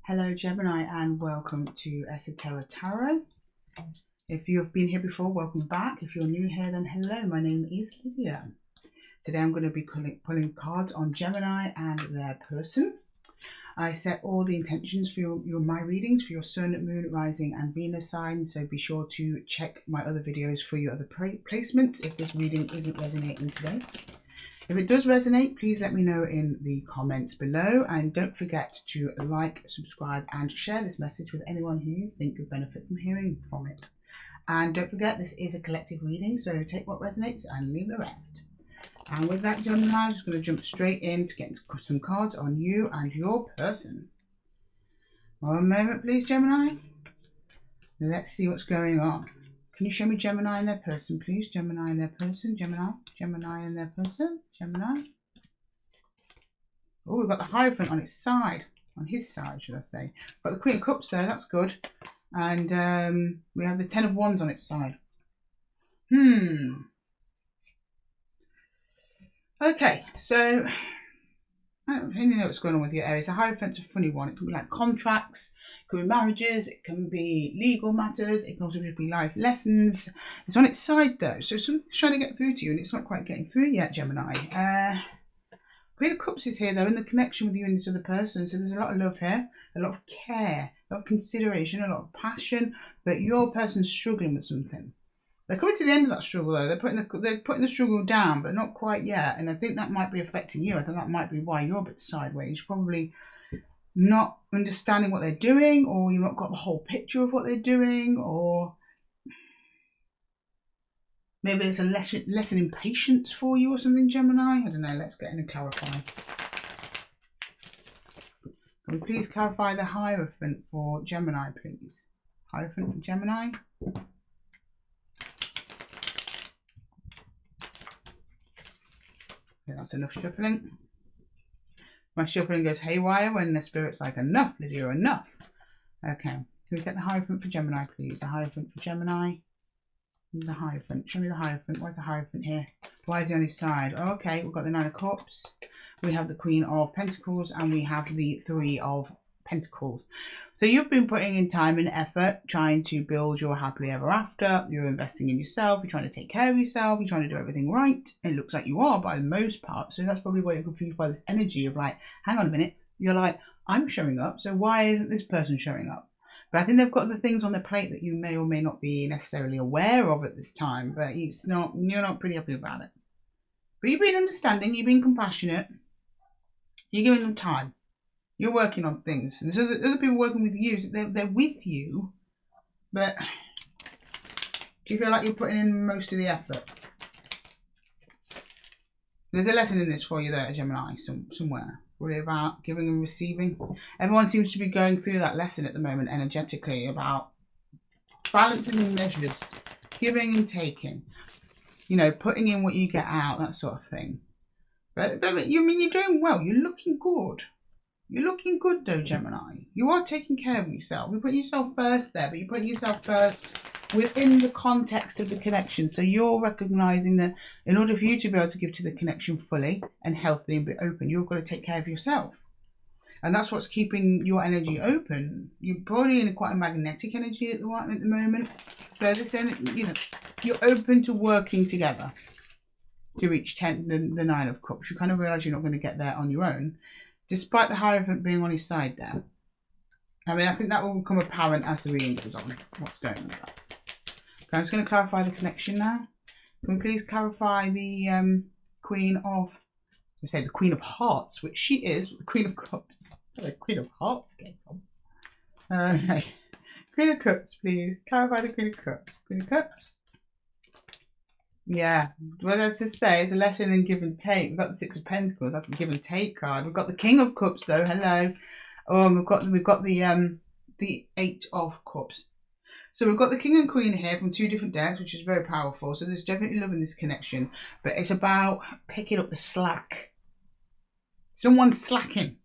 Hello Gemini and welcome to Esotera Tarot. If you've been here before, welcome back. If you're new here, then hello, my name is Lydia. Today I'm going to be pulling cards on Gemini and their person. I set all the intentions for my readings for your Sun, Moon, Rising and Venus sign, so be sure to check my other videos for your other placements if this reading isn't resonating today. If it does resonate, please let me know in the comments below, and don't forget to like, subscribe and share this message with anyone who you think could benefit from hearing from it. And don't forget, this is a collective reading, so take what resonates and leave the rest. And with that, Gemini, I'm just going to jump straight in to get some cards on you and your person. One moment please, Gemini. Let's see what's going on. Can you show me Gemini and their person, please? Gemini and their person. Gemini and their person. Gemini. Oh, we've got the Hierophant on its side. On his side, should I say. Got the Queen of Cups there. That's good. And we have the Ten of Wands on its side. Okay, so I don't really know what's going on with your Aries. The Hierophant's a funny one. It can be like contracts, it can be marriages, it can be legal matters, it can also just be life lessons. It's on its side though, so something's trying to get through to you and it's not quite getting through yet, Gemini. Queen of Cups is here though, in the connection with you and this other person, so there's a lot of love here, a lot of care, a lot of consideration, a lot of passion, but your person's struggling with something. They're coming to the end of that struggle though. They're putting the struggle down, but not quite yet. And I think that might be affecting you. I think that might be why you're a bit sideways. You're probably not understanding what they're doing, or you've not got the whole picture of what they're doing, or maybe there's a lesson in patience for you or something, Gemini. I don't know. Let's get in and clarify. Can we please clarify the Hierophant for Gemini, please? Hierophant for Gemini. That's enough shuffling. My shuffling goes haywire when the spirit's like, enough, Lydia, enough. Okay, can we get the Hierophant for Gemini, please? The Hierophant for Gemini. The Hierophant. Show me the Hierophant. Where's the Hierophant here? Why is he on his side? Oh, okay, we've got the Nine of Cups. We have the Queen of Pentacles and we have the Three of Pentacles. So you've been putting in time and effort trying to build your happily ever after. You're investing in yourself. You're trying to take care of yourself. You're trying to do everything right. It looks like you are by the most part. So that's probably why you're confused by this energy of like, hang on a minute. You're like, I'm showing up. So why isn't this person showing up? But I think they've got the things on their plate that you may or may not be necessarily aware of at this time. But you're not pretty happy about it. But you've been understanding. You've been compassionate. You're giving them time. You're working on things. And so the other people working with you, they're with you. But do you feel like you're putting in most of the effort? There's a lesson in this for you there, Gemini, somewhere. Really about giving and receiving. Everyone seems to be going through that lesson at the moment energetically about balancing the measures, giving and taking. You know, putting in what you get out, that sort of thing. But you're doing well. You're looking good. You're looking good though, Gemini. You are taking care of yourself. You put yourself first there, but you put yourself first within the context of the connection. So you're recognizing that in order for you to be able to give to the connection fully and healthily and be open, you've got to take care of yourself. And that's what's keeping your energy open. You're probably in quite a magnetic energy at the moment. So this energy, you're open to working together to reach the Nine of Cups. You kind of realize you're not going to get there on your own, despite the Hierophant being on his side there. I mean, I think that will become apparent as the reading goes on, what's going on with that. Okay, I'm just going to clarify the connection now. Can we please clarify the Queen of, the Queen of Hearts, which she is, the Queen of Cups. Where the Queen of Hearts came from. Okay. Queen of Cups, please. Clarify the Queen of Cups. Queen of Cups. Yeah, well, that's to say, it's a lesson in give and take. We've got the Six of Pentacles. That's the give and take card. We've got the King of Cups, though. Hello. We've got the Eight of Cups. So we've got the King and Queen here from two different decks, which is very powerful. So there's definitely love in this connection, but it's about picking up the slack. Someone's slacking.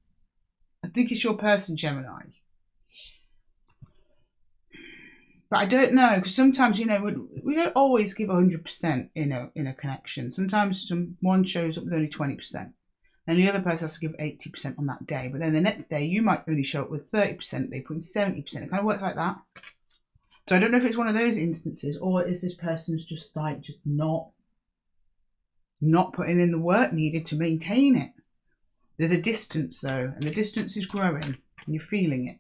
I think it's your person, Gemini. But I don't know, because sometimes, we don't always give 100% in a connection. Sometimes one shows up with only 20%. and the other person has to give 80% on that day. But then the next day, you might only show up with 30%. They put in 70%. It kind of works like that. So I don't know if it's one of those instances, or is this person's just like not putting in the work needed to maintain it. There's a distance though, and the distance is growing, and you're feeling it.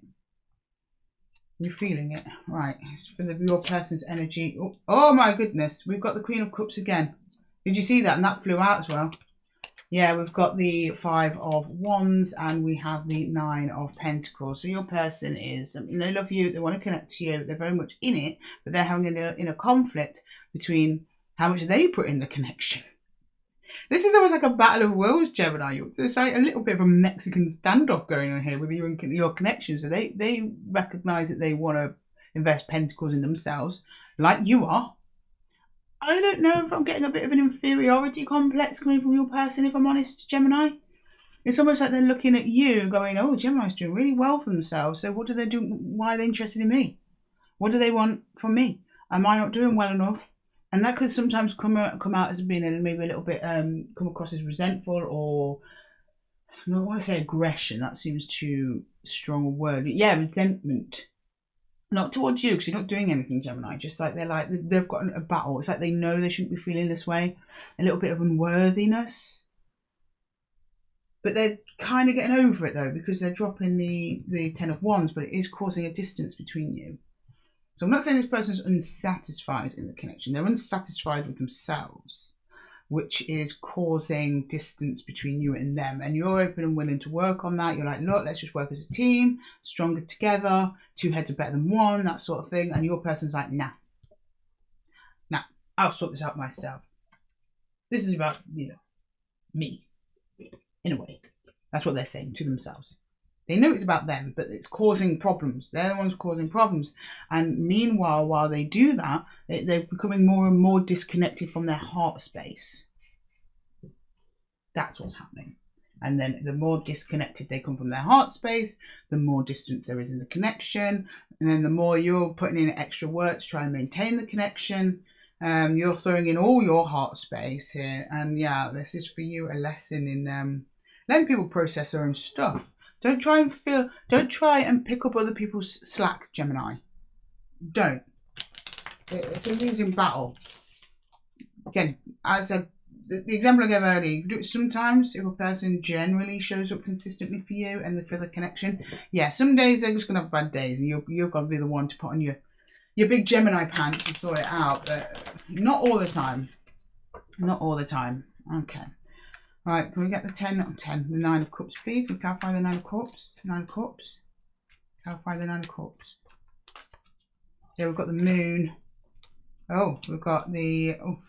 You're feeling it. Right, it's for your person's energy. Oh my goodness, we've got the Queen of Cups again. Did you see that? And that flew out as well. Yeah, we've got the 5 of Wands and we have the 9 of Pentacles. So your person is, they love you, they want to connect to you, they're very much in it, but they're having a conflict between how much they put in the connection. This is almost like a battle of wills, Gemini. There's like a little bit of a Mexican standoff going on here with you and your connection. So they recognise that they want to invest pentacles in themselves, like you are. I don't know if I'm getting a bit of an inferiority complex coming from your person, if I'm honest, Gemini. It's almost like they're looking at you going, oh, Gemini's doing really well for themselves. So what do they do? Why are they interested in me? What do they want from me? Am I not doing well enough? And that could sometimes come out as being maybe a little bit, come across as resentful, or I don't want to say aggression. That seems too strong a word. But yeah, resentment. Not towards you, because you're not doing anything, Gemini. Just like they've got a battle. It's like they know they shouldn't be feeling this way. A little bit of unworthiness. But they're kind of getting over it though, because they're dropping the 10 of Wands, but it is causing a distance between you. So I'm not saying this person's unsatisfied in the connection. They're unsatisfied with themselves, which is causing distance between you and them. And you're open and willing to work on that. You're like, look, let's just work as a team, stronger together, 2 heads are better than 1, that sort of thing. And your person's like, nah, I'll sort this out myself. This is about, me, in a way. That's what they're saying to themselves. They know it's about them, but it's causing problems. They're the ones causing problems. And meanwhile, while they do that, they're becoming more and more disconnected from their heart space. That's what's happening. And then the more disconnected they come from their heart space, the more distance there is in the connection. And then the more you're putting in extra work to try and maintain the connection, you're throwing in all your heart space here. And yeah, this is for you a lesson in letting people process their own stuff. Don't try and pick up other people's slack, Gemini. Don't. It's a losing battle. Again, as the example I gave earlier, sometimes if a person generally shows up consistently for you and for the connection, yeah, some days they're just going to have bad days and you've got to be the one to put on your big Gemini pants and sort it out. But not all the time. Not all the time. Okay. Right, can we get the 10, the 9 of Cups, please? Can we clarify the 9 of Cups? 9 of Cups. Clarify the 9 of Cups. Yeah, we've got the Moon. Oh, we've got the... Oh,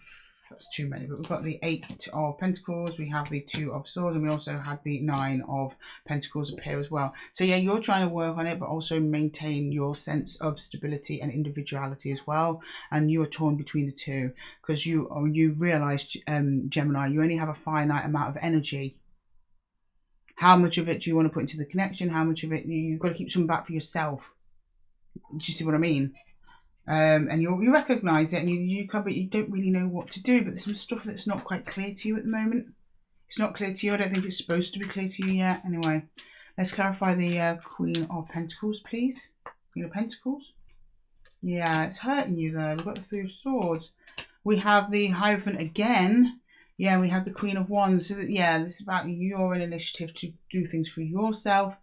that's too many. But we've got the 8 of Pentacles. We have the 2 of Swords. And we also had the 9 of Pentacles appear as well. So yeah, you're trying to work on it, but also maintain your sense of stability and individuality as well. And you are torn between the two. Because you realise, Gemini, you only have a finite amount of energy. How much of it do you want to put into the connection? How much of it you've got to keep some back for yourself? Do you see what I mean? And you recognise it, and you don't really know what to do. But there's some stuff that's not quite clear to you at the moment. It's not clear to you. I don't think it's supposed to be clear to you yet. Anyway, let's clarify the Queen of Pentacles, please. Queen of Pentacles. Yeah, it's hurting you though. We've got the 3 of Swords. We have the Hierophant again. Yeah, we have the Queen of Wands. So yeah, this is about your initiative to do things for yourself.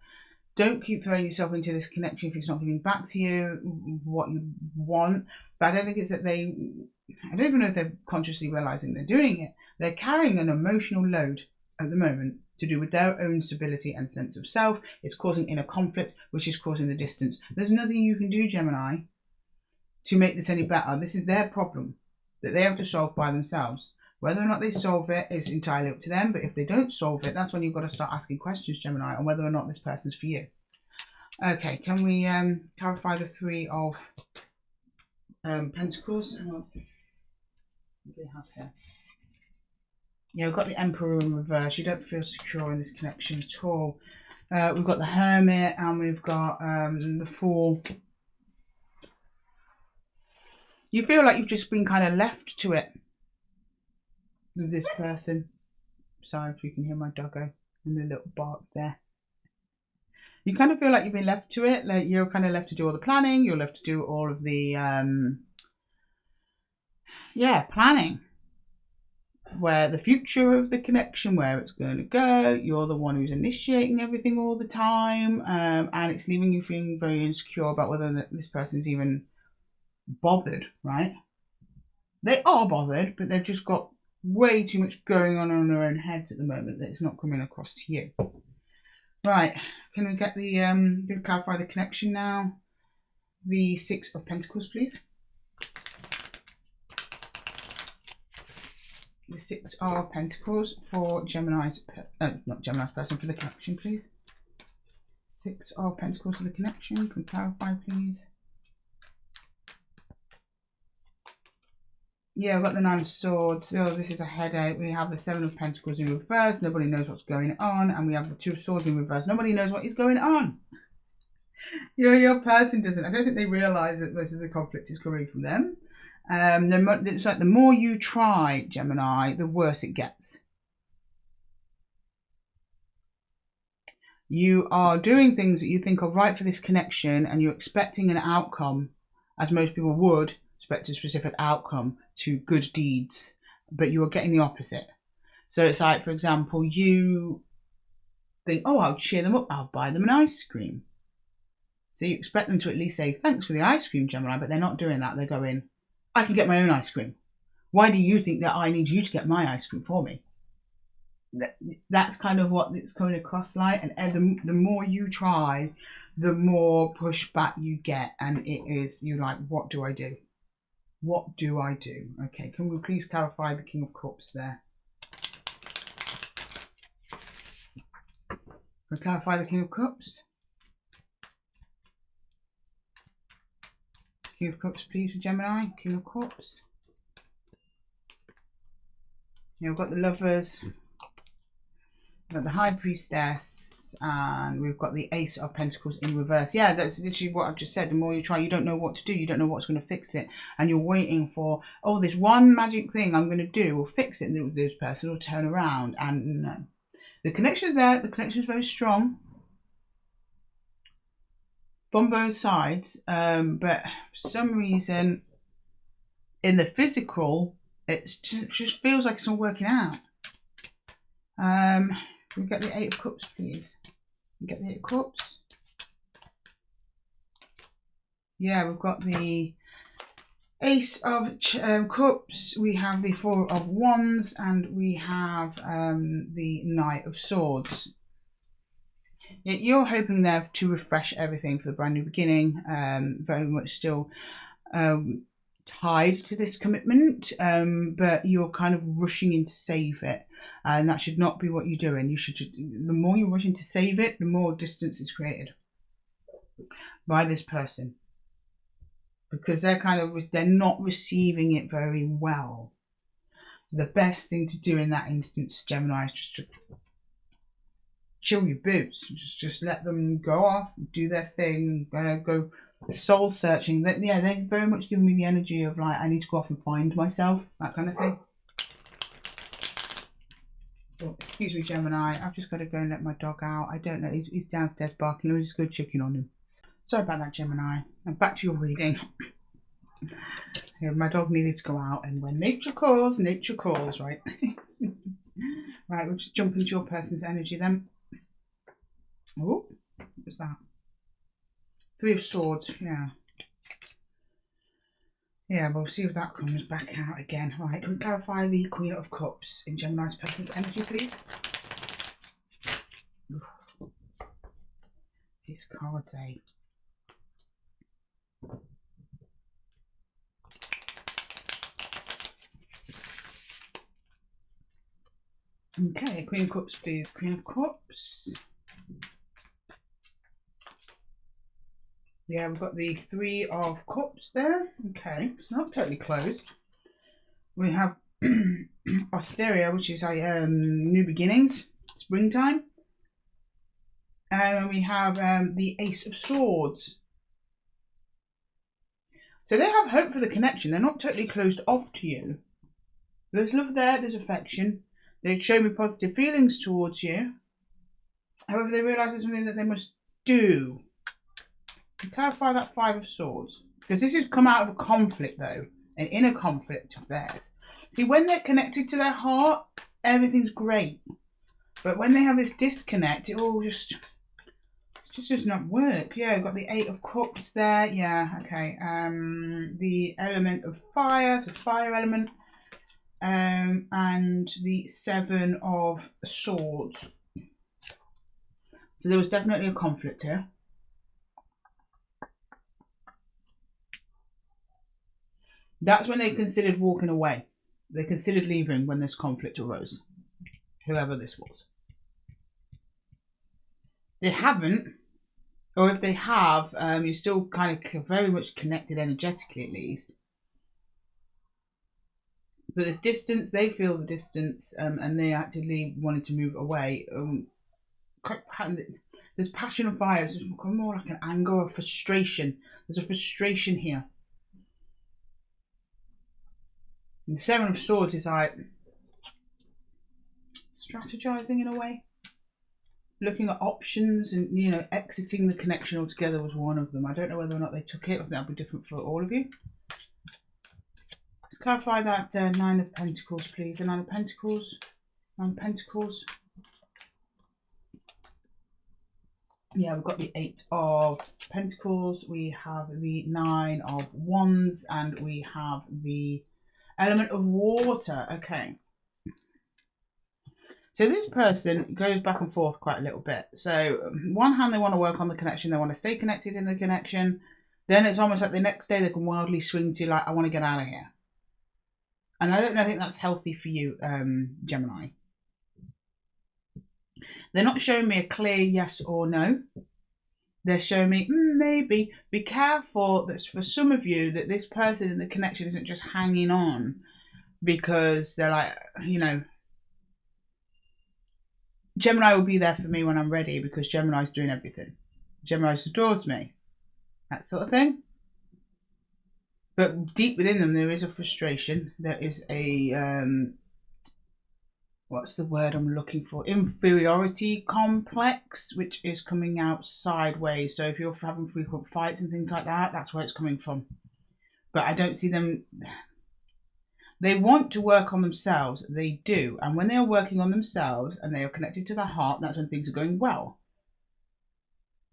Don't keep throwing yourself into this connection if it's not giving back to you what you want. But I don't think it's that I don't even know if they're consciously realising they're doing it. They're carrying an emotional load at the moment to do with their own stability and sense of self. It's causing inner conflict, which is causing the distance. There's nothing you can do, Gemini, to make this any better. This is their problem that they have to solve by themselves. Whether or not they solve it is entirely up to them, but if they don't solve it, that's when you've got to start asking questions, Gemini, on whether or not this person's for you. Okay, can we clarify the 3 of Pentacles? What do we have here? Yeah, we've got the Emperor in reverse. You don't feel secure in this connection at all. We've got the Hermit, and we've got the Fool. You feel like you've just been kind of left to it with this person. Sorry if you can hear my doggo. And a little bark there. You kind of feel like you've been left to it. Like you're kind of left to do all the planning. You're left to do all of the, planning. Where the future of the connection, where it's going to go. You're the one who's initiating everything all the time. And it's leaving you feeling very insecure about whether this person's even bothered, right? They are bothered, but they've just got way too much going on in their own heads at the moment that it's not coming across to you. Right, can we get the, clarify the connection now? The Six of Pentacles, please. The Six of Pentacles for Gemini's, not Gemini's person, for the connection, please. Six of Pentacles for the connection, can we clarify, please? Yeah, we've got the Nine of Swords. Oh, this is a headache. We have the Seven of Pentacles in reverse. Nobody knows what's going on. And we have the Two of Swords in reverse. Nobody knows what is going on. Your person doesn't. I don't think they realise that most of the conflict is coming from them. It's like the more you try, Gemini, the worse it gets. You are doing things that you think are right for this connection and you're expecting an outcome, as most people would expect a specific outcome to good deeds, but you are getting the opposite. So it's like, for example, you think, oh, I'll cheer them up, I'll buy them an ice cream. So you expect them to at least say, thanks for the ice cream, Gemini, but they're not doing that. They're going, I can get my own ice cream. Why do you think that I need you to get my ice cream for me? That's kind of what it's coming across like. And the more you try, the more pushback you get. And you're like, what do I do? What do I do? Okay, can we please clarify the King of Cups there? Can we clarify the King of Cups? King of Cups, please, for Gemini. King of Cups. Yeah, we've got the Lovers. We've got the High Priestess. And we've got the Ace of Pentacles in reverse. Yeah, that's literally what I've just said. The more you try, you don't know what to do. You don't know what's going to fix it. And you're waiting for, oh, this one magic thing I'm going to do will fix it. And this person will turn around. And no. The connection's there. The connection's very strong. From both sides, but for some reason in the physical it just feels like it's not working out. Can we get the Eight of Cups, please? Get the Eight of Cups. Yeah, we've got the Ace of Cups, we have the Four of Wands, and we have the Knight of Swords. You're hoping there to refresh everything for the brand new beginning. Very much still tied to this commitment, but you're kind of rushing in to save it, and that should not be what you're doing. The more you're rushing to save it, the more distance is created by this person, because they're not receiving it very well. The best thing to do in that instance, Gemini, is just to chill your boots. Just let them go off, do their thing, go soul searching. Yeah, they're very much giving me the energy of like, I need to go off and find myself, that kind of thing. Oh, excuse me, Gemini. I've just got to go and let my dog out. I don't know. He's downstairs barking. Let me just go checking on him. Sorry about that, Gemini. And back to your reading. Yeah, my dog needed to go out, and when nature calls, right? Right, we'll just jump into your person's energy then. Oh, what was that? Three of Swords, yeah. Yeah, we'll see if that comes back out again. Right, can we clarify the Queen of Cups in Gemini's person's energy, please? These cards, eh? Okay, Queen of Cups, please. Queen of Cups. Yeah, we've got the Three of Cups there. Okay, it's not totally closed. We have Esotera, which is new beginnings, springtime. And we have the Ace of Swords. So they have hope for the connection. They're not totally closed off to you. There's love there, there's affection. They show me positive feelings towards you. However, they realise it's something that they must do. And clarify that Five of Swords. Because this has come out of a conflict, though. An inner conflict of theirs. See, when they're connected to their heart, everything's great. But when they have this disconnect, it all just does not work. Yeah, we've got the Eight of Cups there. Yeah, okay. The element of fire, so fire element. And the Seven of Swords. So there was definitely a conflict here. That's when they considered walking away. They considered leaving when this conflict arose. Whoever this was. They haven't. Or if they have, you're still kind of very much connected energetically at least. But this distance, they feel the distance, and they actively wanted to move away. There's passion and fire. It's more like an anger or frustration. There's a frustration here. And the Seven of Swords is like strategizing in a way. Looking at options and, you know, exiting the connection altogether was one of them. I don't know whether or not they took it. I think that'll be different for all of you. Let's clarify that Nine of Pentacles, please. The Nine of Pentacles. Nine of Pentacles. Yeah, we've got the Eight of Pentacles. We have the Nine of Wands. And we have the element of water. Okay. So this person goes back and forth quite a little bit. So on one hand, they want to work on the connection. They want to stay connected in the connection. Then it's almost like the next day they can wildly swing to like, I want to get out of here. And I think that's healthy for you, Gemini. They're not showing me a clear yes or no. They're showing me, maybe. Be careful that for some of you that this person in the connection isn't just hanging on because they're like, you know, Gemini will be there for me when I'm ready because Gemini's doing everything. Gemini adores me. That sort of thing. But deep within them, there is a frustration. There is a, what's the word I'm looking for? Inferiority complex, which is coming out sideways. So if you're having frequent fights and things like that, that's where it's coming from. But I don't see them. They want to work on themselves. They do. And when they are working on themselves and they are connected to their heart, that's when things are going well.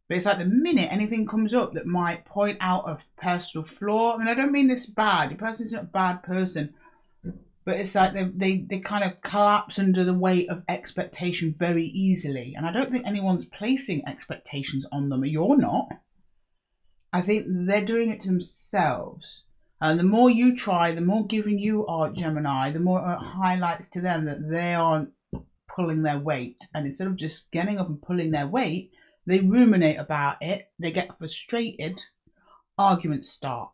But it's like the minute anything comes up that might point out a personal flaw. I mean, I don't mean this bad. The person's not a bad person. But it's like they kind of collapse under the weight of expectation very easily. And I don't think anyone's placing expectations on them. You're not. I think they're doing it to themselves. And the more you try, the more giving you are, Gemini, the more it highlights to them that they aren't pulling their weight. And instead of just getting up and pulling their weight, they ruminate about it. They get frustrated. Arguments start.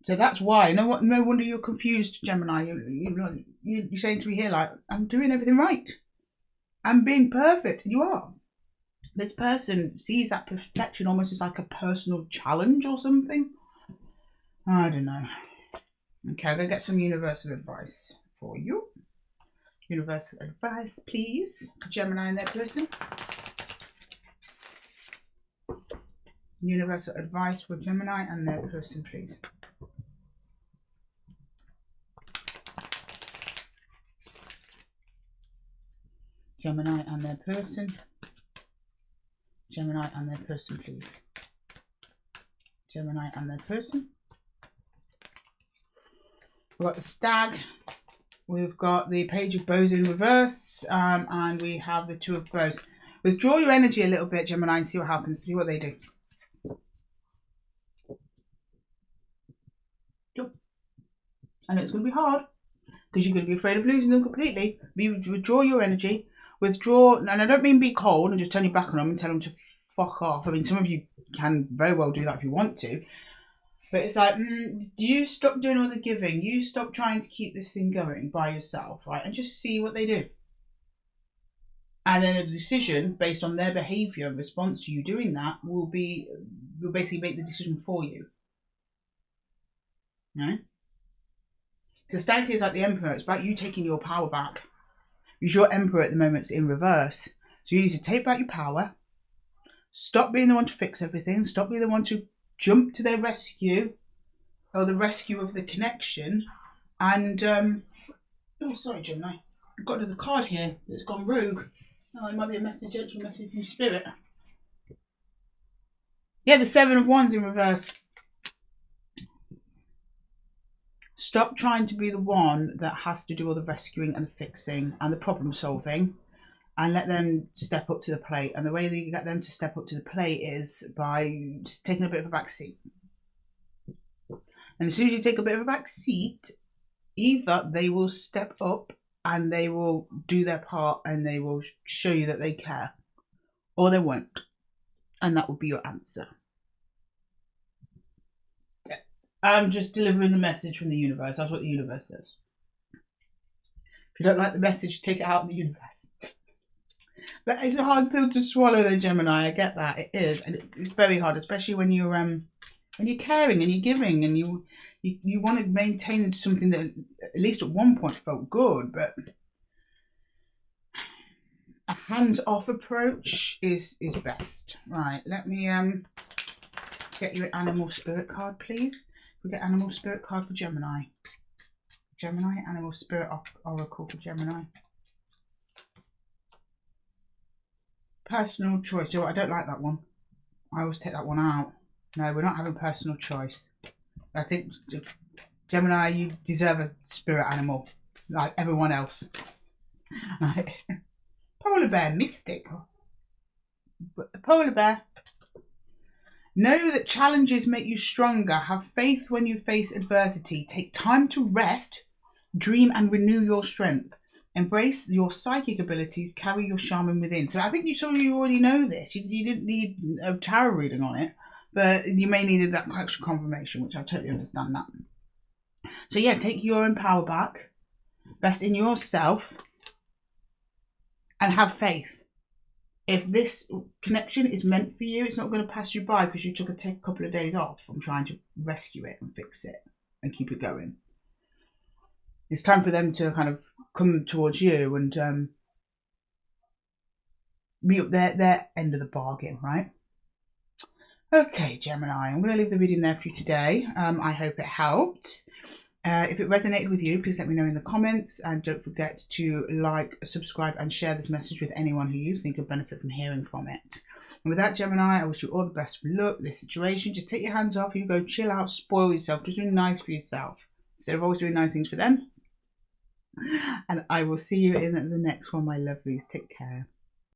So that's why. No wonder you're confused, Gemini. You're saying to me here, like, I'm doing everything right. I'm being perfect. You are. This person sees that perfection almost as like a personal challenge or something. I don't know. Okay, I'm going to get some universal advice for you. Universal advice, please. Gemini and that person. Universal advice for Gemini and their person, please. Gemini and their person. Gemini and their person, please. Gemini and their person. We've got the Stag. We've got the Page of Bows in reverse. And we have the Two of Bows. Withdraw your energy a little bit, Gemini, and see what happens. See what they do. I know it's going to be hard because you're going to be afraid of losing them completely. Withdraw your energy. Withdraw, and I don't mean be cold and just turn your back on them and tell them to fuck off. I mean, some of you can very well do that if you want to. But it's like, you stop doing all the giving. You stop trying to keep this thing going by yourself, right? And just see what they do. And then a decision based on their behaviour in response to you doing that will basically make the decision for you. Right? So Stag is like the Emperor. It's about you taking your power back. Because your Emperor at the moment is in reverse. So you need to take back your power. Stop being the one to fix everything. Stop being the one to jump to their rescue or the rescue of the connection. And, oh, sorry, Gemini. I've got another card here that's gone rogue. Oh, it might be a message from Spirit. Yeah, the 7 of Wands in reverse. Stop trying to be the one that has to do all the rescuing and the fixing and the problem solving, and let them step up to the plate. And the way that you get them to step up to the plate is by just taking a bit of a back seat. And as soon as you take a bit of a back seat, either they will step up and they will do their part and they will show you that they care, or they won't. And that will be your answer. I'm just delivering the message from the universe. That's what the universe says. If you don't like the message, take it out in the universe. But it's a hard pill to swallow, though, Gemini. I get that. It is. And it's very hard, especially when you're caring and you're giving and you want to maintain something that at least at one point felt good, but a hands-off approach is best. Right, let me get you an animal spirit card, please. We get animal spirit card for Gemini. Gemini, animal spirit oracle for Gemini. Personal choice. I don't like that one. I always take that one out. No, we're not having personal choice. I think, Gemini, you deserve a spirit animal like everyone else. Right. Polar bear, mystic. Polar bear. Know that challenges make you stronger. Have faith when you face adversity. Take time to rest, dream and renew your strength. Embrace your psychic abilities. Carry your shaman within. So I think you already know this. You didn't need a tarot reading on it, but you may need that extra confirmation, which I totally understand that. So yeah, take your own power back. Rest in yourself and have faith. If this connection is meant for you, it's not going to pass you by because you took a couple of days off from trying to rescue it and fix it and keep it going. It's time for them to kind of come towards you and meet up their end of the bargain, right? Okay, Gemini, I'm going to leave the reading there for you today. I hope it helped. If it resonated with you, please let me know in the comments, and don't forget to like, subscribe and share this message with anyone who you think would benefit from hearing from it. And with that, Gemini, I wish you all the best of luck with this situation. Just take your hands off, you go chill out, spoil yourself, just do nice for yourself instead of always doing nice things for them. And I will see you in the next one, my lovelies. Take care.